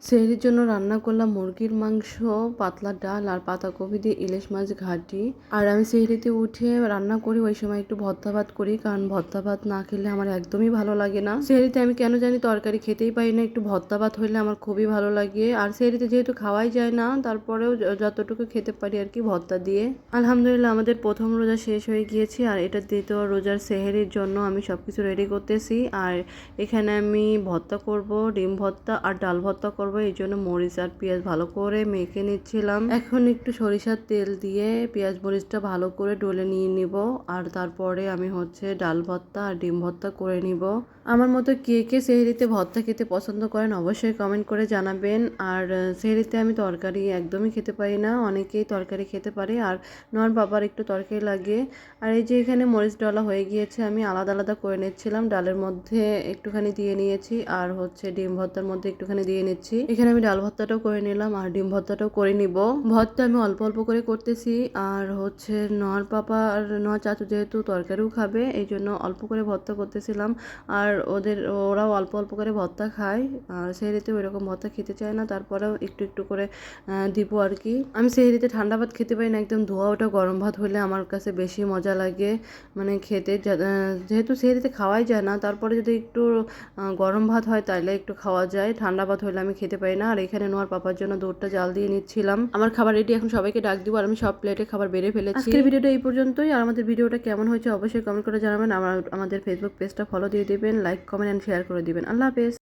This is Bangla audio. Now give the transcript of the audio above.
সেহরির জন্য রান্না করলাম মুরগির মাংস, পাতলা ডাল আর পাতাকপি দিয়ে ইলিশ মাছ ঘাটি। আর আমি সেহরিতে উঠে রান্না করি ওই সময় একটু ভর্তা ভাত করি, কারণ ভর্তা ভাত না খেলে আমার একদমই ভালো লাগে না। সেহরিতে আমি কেন জানি তরকারি খেতেই পারি না, একটু ভর্তা ভাত হইলে আমার খুবই ভালো লাগে। আর সেহরিতে যেহেতু খাওয়াই যায় না, তারপরেও যতটুকু খেতে পারি আর কি ভর্তা দিয়ে। আলহামদুলিল্লাহ আমাদের প্রথম রোজা শেষ হয়ে গিয়েছে, আর এটা দ্বিতীয় রোজার সেহরির জন্য আমি সবকিছু রেডি করতেছি। আর এখানে আমি ভর্তা করব, ডিম ভর্তা আর ডাল ভর্তা করব। এই জন্য মরিচ আর পেঁয়াজ ভালো করে মেখে নিচ্ছিলাম। এখন একটু সরিষার তেল দিয়ে পেঁয়াজ মরিচটা ভালো করে ডলে নিয়ে নিব। আর তারপরে আমি ডাল ভর্তা আর ডিম ভর্তা করে নিব। আমার মতো কে কে সেহরিতে ভর্তা খেতে পছন্দ করেন অবশ্যই কমেন্ট করে জানাবেন। আর সেহরিতে আমি তরকারি একদমই খেতে পারি না, অনেকেই তরকারি খেতে পারে। আর নর বাবার একটু তরকারি লাগে। আর এই যে এখানে মরিচ ডলা হয়ে গিয়েছে, আমি আলাদা আলাদা করে নিচ্ছিলাম। ডালের মধ্যে একটুখানি দিয়ে নিয়েছি, আর ডিম ভর্তার মধ্যে একটুখানি দিয়ে নিচ্ছি। এখানে আমি ডাল ভর্তাটাও করে নিলাম আর ডিম ভর্তাটাও করে নিব। ভর্তা আমি অল্প অল্প করে করতেছি। আর নর পাপা আর নর চাচু যেহেতু তরকারিও খাবে, এই জন্য অল্প করে ভর্তা করতেছিলাম। আর ওরাও অল্প অল্প করে ভর্তা খায়। আর সেহরিতে ওই রকম ভর্তা খেতে চায় না, তারপরেও একটু একটু করে দিব আর কি। আমি সেহরিতে ঠান্ডা ভাত খেতে পারি না, একদম ধোয়া ওটা গরম ভাত হলে আমার কাছে বেশি মজা লাগে মানে খেতে। যেহেতু সেহরিতে খাওয়াই যায় না, তারপরে যদি একটু গরম ভাত হয় তাহলে একটু খাওয়া যায়, ঠান্ডা ভাত হলে আমি খেতে পারি না। আর এখানে নোয়ার পাপার জন্য দুধটা জাল দিয়ে নিচ্ছিলাম। আমার খাবার রেডি, এখন সবাইকে ডাক দিব। আর আমি সব প্লেটে খাবার বেড়ে ফেলেছি। আজকের ভিডিওটা এই পর্যন্তই। আর আমাদের ভিডিওটা কেমন হয়েছে অবশ্যই কমেন্ট করে জানাবেন। আমাদের ফেসবুক পেজটা ফলো দিয়ে দিবেন, লাইক কমেন্ট অ্যান্ড শেয়ার করে দিবেন। আল্লাহ হাফেজ।